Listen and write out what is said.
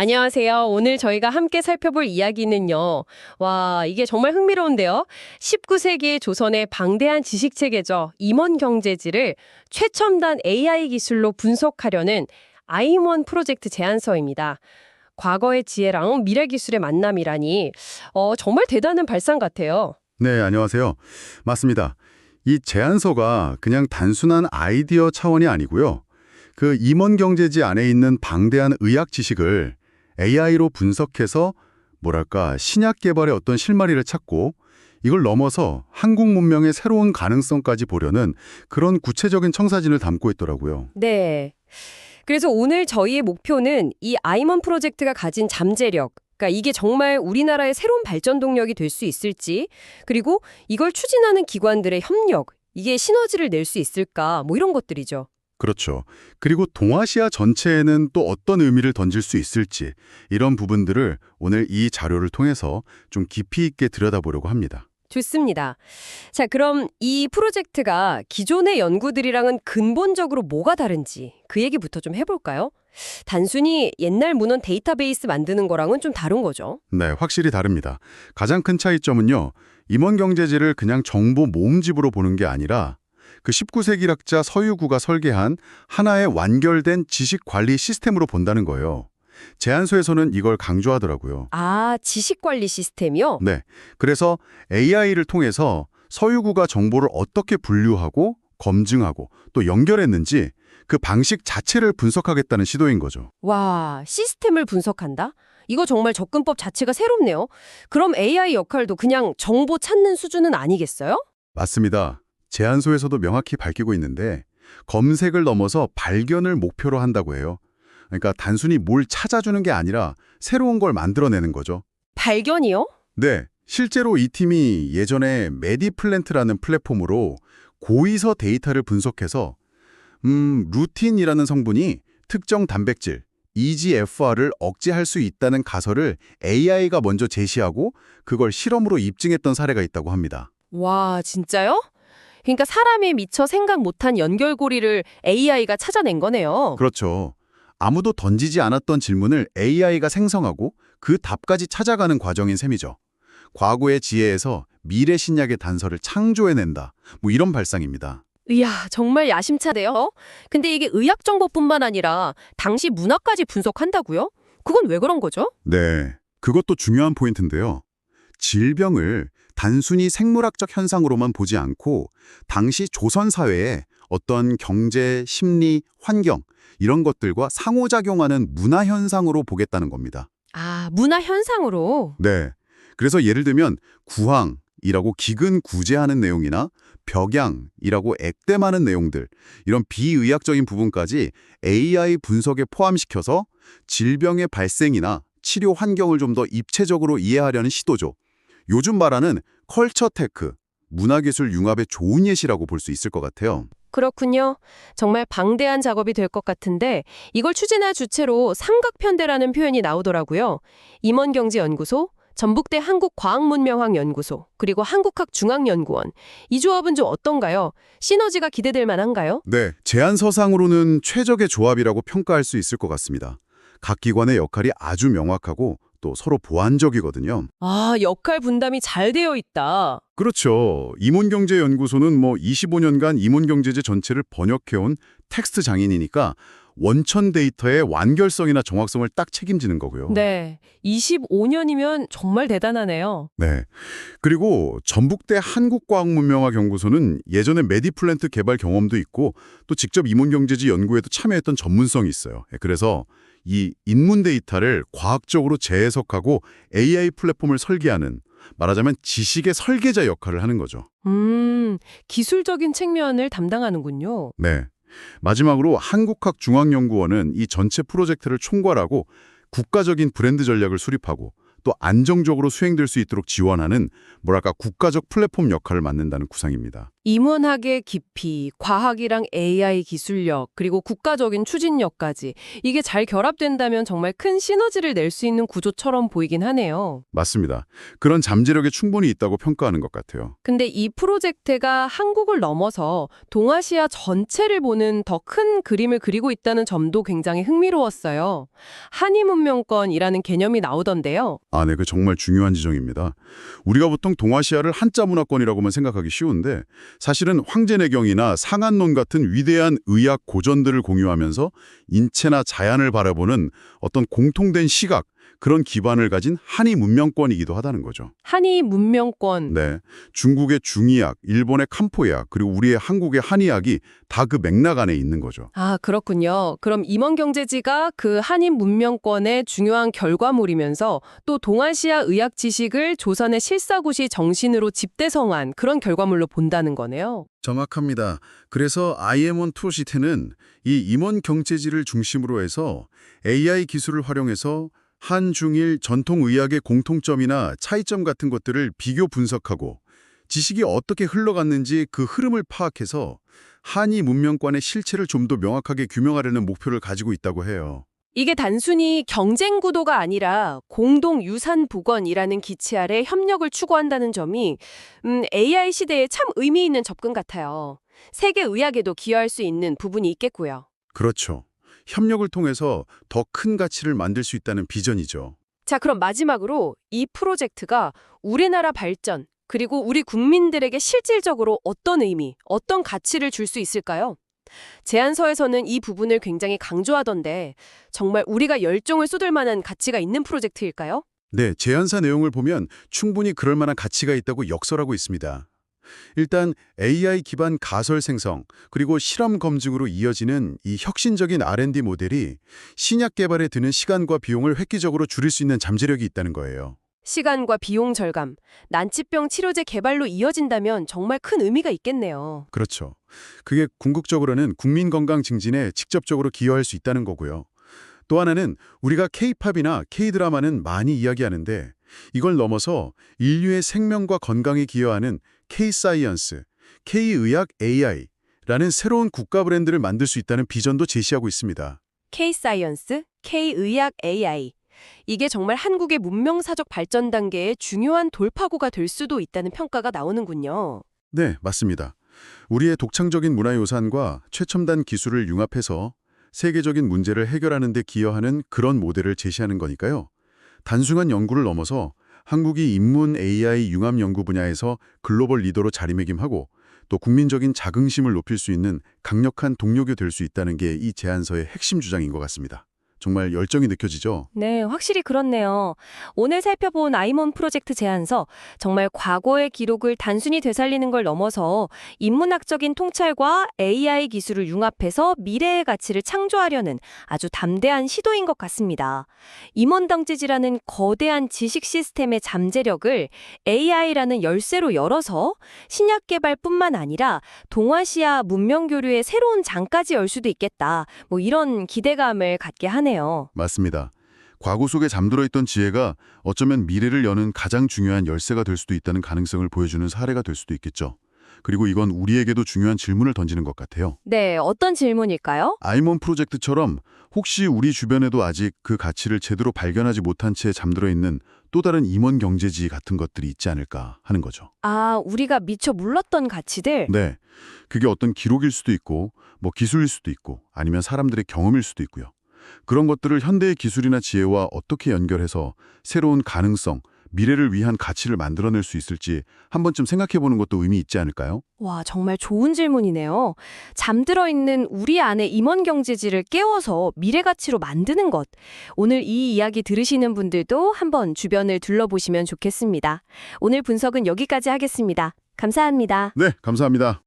안녕하세요. 오늘 저희가 함께 살펴볼 이야기는요. 와, 이게 정말 흥미로운데요. 19세기 조선의 방대한 지식체계죠. 임원경제지를 최첨단 AI 기술로 분석하려는 아임원 프로젝트 제안서입니다. 과거의 지혜랑 미래 기술의 만남이라니 정말 대단한 발상 같아요. 네, 안녕하세요. 맞습니다. 이 제안서가 그냥 단순한 아이디어 차원이 아니고요. 그 임원경제지 안에 있는 방대한 의학 지식을 AI로 분석해서 뭐랄까 신약 개발의 어떤 실마리를 찾고 이걸 넘어서 한국 문명의 새로운 가능성까지 보려는 그런 구체적인 청사진을 담고 있더라고요. 네. 그래서 오늘 저희의 목표는 이 아이먼 프로젝트가 가진 잠재력, 그러니까 이게 정말 우리나라의 새로운 발전 동력이 될 수 있을지, 그리고 이걸 추진하는 기관들의 협력, 이게 시너지를 낼 수 있을까, 뭐 이런 것들이죠. 그렇죠. 그리고 동아시아 전체에는 또 어떤 의미를 던질 수 있을지 이런 부분들을 오늘 이 자료를 통해서 좀 깊이 있게 들여다보려고 합니다. 좋습니다. 자, 그럼 이 프로젝트가 기존의 연구들이랑은 근본적으로 뭐가 다른지 그 얘기부터 좀 해볼까요? 단순히 옛날 문헌 데이터베이스 만드는 거랑은 좀 다른 거죠. 네, 확실히 다릅니다. 가장 큰 차이점은요. 임원경제지를 그냥 정보 모음집으로 보는 게 아니라 그 19세기 학자 서유구가 설계한 하나의 완결된 지식관리 시스템으로 본다는 거예요. 제안서에서는 이걸 강조하더라고요. 아, 지식관리 시스템이요? 네, 그래서 AI를 통해서 서유구가 정보를 어떻게 분류하고 검증하고 또 연결했는지 그 방식 자체를 분석하겠다는 시도인 거죠. 와, 시스템을 분석한다? 이거 정말 접근법 자체가 새롭네요. 그럼 AI 역할도 그냥 정보 찾는 수준은 아니겠어요? 맞습니다. 제안서에서도 명확히 밝히고 있는데 검색을 넘어서 발견을 목표로 한다고 해요. 그러니까 단순히 뭘 찾아주는 게 아니라 새로운 걸 만들어내는 거죠. 발견이요? 네, 실제로 이 팀이 예전에 메디플랜트라는 플랫폼으로 고위서 데이터를 분석해서 루틴이라는 성분이 특정 단백질, EGFR을 억제할 수 있다는 가설을 AI가 먼저 제시하고 그걸 실험으로 입증했던 사례가 있다고 합니다. 와, 진짜요? 그러니까 사람이 미처 생각 못한 연결고리를 AI가 찾아낸 거네요. 그렇죠. 아무도 던지지 않았던 질문을 AI가 생성하고 그 답까지 찾아가는 과정인 셈이죠. 과거의 지혜에서 미래 신약의 단서를 창조해낸다. 뭐 이런 발상입니다. 이야, 정말 야심차네요. 근데 이게 의학 정보뿐만 아니라 당시 문화까지 분석한다고요? 그건 왜 그런 거죠? 네, 그것도 중요한 포인트인데요. 질병을 단순히 생물학적 현상으로만 보지 않고 당시 조선 사회에 어떤 경제, 심리, 환경 이런 것들과 상호작용하는 문화 현상으로 보겠다는 겁니다. 아, 문화 현상으로. 네. 그래서 예를 들면 구황이라고 기근 구제하는 내용이나 벽양이라고 액땜하는 내용들 이런 비의학적인 부분까지 AI 분석에 포함시켜서 질병의 발생이나 치료 환경을 좀 더 입체적으로 이해하려는 시도죠. 요즘 말하는 컬처 테크, 문화기술 융합의 좋은 예시라고 볼 수 있을 것 같아요. 그렇군요. 정말 방대한 작업이 될 것 같은데 이걸 추진할 주체로 삼각편대라는 표현이 나오더라고요. 임원경제연구소, 전북대 한국과학문명학연구소, 그리고 한국학중앙연구원. 이 조합은 좀 어떤가요? 시너지가 기대될 만한가요? 네, 제안서상으로는 최적의 조합이라고 평가할 수 있을 것 같습니다. 각 기관의 역할이 아주 명확하고 또 서로 보완적이거든요. 아, 역할 분담이 잘 되어 있다. 그렇죠. 임원경제연구소는 25년간 임원경제제 전체를 번역해온 텍스트 장인이니까 원천 데이터의 완결성이나 정확성을 딱 책임지는 거고요. 네, 25년이면 정말 대단하네요. 네. 그리고 전북대 한국과학문명학연구소는 예전에 메디플랜트 개발 경험도 있고 또 직접 임원경제지 연구에도 참여했던 전문성이 있어요. 그래서 이 인문 데이터를 과학적으로 재해석하고 AI 플랫폼을 설계하는 말하자면 지식의 설계자 역할을 하는 거죠. 기술적인 측면을 담당하는군요. 네. 마지막으로 한국학중앙연구원은 이 전체 프로젝트를 총괄하고 국가적인 브랜드 전략을 수립하고 또 안정적으로 수행될 수 있도록 지원하는 뭐랄까 국가적 플랫폼 역할을 맡는다는 구상입니다. 인문학의 깊이, 과학이랑 AI 기술력, 그리고 국가적인 추진력까지 이게 잘 결합된다면 정말 큰 시너지를 낼 수 있는 구조처럼 보이긴 하네요. 맞습니다. 그런 잠재력이 충분히 있다고 평가하는 것 같아요. 근데 이 프로젝트가 한국을 넘어서 동아시아 전체를 보는 더 큰 그림을 그리고 있다는 점도 굉장히 흥미로웠어요. 한인문명권이라는 개념이 나오던데요. 아, 네, 그 정말 중요한 지적입니다. 우리가 보통 동아시아를 한자 문화권이라고만 생각하기 쉬운데 사실은 황제내경이나 상한론 같은 위대한 의학 고전들을 공유하면서 인체나 자연을 바라보는 어떤 공통된 시각, 그런 기반을 가진 한이 문명권이기도 하다는 거죠. 한인 문명권. 네, 중국의 중의학, 일본의 칸포약, 그리고 우리의 한국의 한의학이 다 그 맥락 안에 있는 거죠. 아, 그렇군요. 그럼 임원경제지가 그 한인 문명권의 중요한 결과물이면서 또 동아시아 의학 지식을 조선의 실사구시 정신으로 집대성한 그런 결과물로 본다는 거네요. 정확합니다. 그래서 IM1 프로시트는 이 임원 경제지를 중심으로 해서 AI 기술을 활용해서 한중일 전통의학의 공통점이나 차이점 같은 것들을 비교 분석하고 지식이 어떻게 흘러갔는지 그 흐름을 파악해서 한이 문명권의 실체를 좀 더 명확하게 규명하려는 목표를 가지고 있다고 해요. 이게 단순히 경쟁 구도가 아니라 공동 유산 복원이라는 기치 아래 협력을 추구한다는 점이 AI 시대에 참 의미 있는 접근 같아요. 세계 의학에도 기여할 수 있는 부분이 있겠고요. 그렇죠. 협력을 통해서 더 큰 가치를 만들 수 있다는 비전이죠. 자, 그럼 마지막으로 이 프로젝트가 우리나라 발전, 그리고 우리 국민들에게 실질적으로 어떤 의미, 어떤 가치를 줄 수 있을까요? 제안서에서는 이 부분을 굉장히 강조하던데 정말 우리가 열정을 쏟을 만한 가치가 있는 프로젝트일까요? 네, 제안사 내용을 보면 충분히 그럴 만한 가치가 있다고 역설하고 있습니다. 일단 AI 기반 가설 생성, 그리고 실험 검증으로 이어지는 이 혁신적인 R&D 모델이 신약 개발에 드는 시간과 비용을 획기적으로 줄일 수 있는 잠재력이 있다는 거예요. 시간과 비용 절감, 난치병 치료제 개발로 이어진다면 정말 큰 의미가 있겠네요. 그렇죠. 그게 궁극적으로는 국민 건강 증진에 직접적으로 기여할 수 있다는 거고요. 또 하나는 우리가 K-팝이나 K-드라마는 많이 이야기하는데 이걸 넘어서 인류의 생명과 건강에 기여하는 K-사이언스, K-의학 AI라는 새로운 국가 브랜드를 만들 수 있다는 비전도 제시하고 있습니다. K-사이언스, K-의학 AI. 이게 정말 한국의 문명사적 발전 단계의 중요한 돌파구가 될 수도 있다는 평가가 나오는군요. 네, 맞습니다. 우리의 독창적인 문화유산과 최첨단 기술을 융합해서 세계적인 문제를 해결하는 데 기여하는 그런 모델을 제시하는 거니까요. 단순한 연구를 넘어서 한국이 인문 AI 융합 연구 분야에서 글로벌 리더로 자리매김하고 또 국민적인 자긍심을 높일 수 있는 강력한 동력이 될 수 있다는 게 이 제안서의 핵심 주장인 것 같습니다. 정말 열정이 느껴지죠? 네, 확실히 그렇네요. 오늘 살펴본 아이몬 프로젝트 제안서, 정말 과거의 기록을 단순히 되살리는 걸 넘어서 인문학적인 통찰과 AI 기술을 융합해서 미래의 가치를 창조하려는 아주 담대한 시도인 것 같습니다. 임원당지지라는 거대한 지식 시스템의 잠재력을 AI라는 열쇠로 열어서 신약 개발뿐만 아니라 동아시아 문명 교류의 새로운 장까지 열 수도 있겠다. 뭐 이런 기대감을 갖게 하네요. 맞습니다. 과거 속에 잠들어 있던 지혜가 어쩌면 미래를 여는 가장 중요한 열쇠가 될 수도 있다는 가능성을 보여주는 사례가 될 수도 있겠죠. 그리고 이건 우리에게도 중요한 질문을 던지는 것 같아요. 네, 어떤 질문일까요? 아이몬 프로젝트처럼 혹시 우리 주변에도 아직 그 가치를 제대로 발견하지 못한 채 잠들어 있는 또 다른 임원 경제지 같은 것들이 있지 않을까 하는 거죠. 아, 우리가 미처 몰랐던 가치들? 네, 그게 어떤 기록일 수도 있고 뭐 기술일 수도 있고 아니면 사람들의 경험일 수도 있고요. 그런 것들을 현대의 기술이나 지혜와 어떻게 연결해서 새로운 가능성, 미래를 위한 가치를 만들어낼 수 있을지 한 번쯤 생각해보는 것도 의미 있지 않을까요? 와, 정말 좋은 질문이네요. 잠들어 있는 우리 안의 임원 경제지를 깨워서 미래 가치로 만드는 것. 오늘 이 이야기 들으시는 분들도 한번 주변을 둘러보시면 좋겠습니다. 오늘 분석은 여기까지 하겠습니다. 감사합니다. 네, 감사합니다.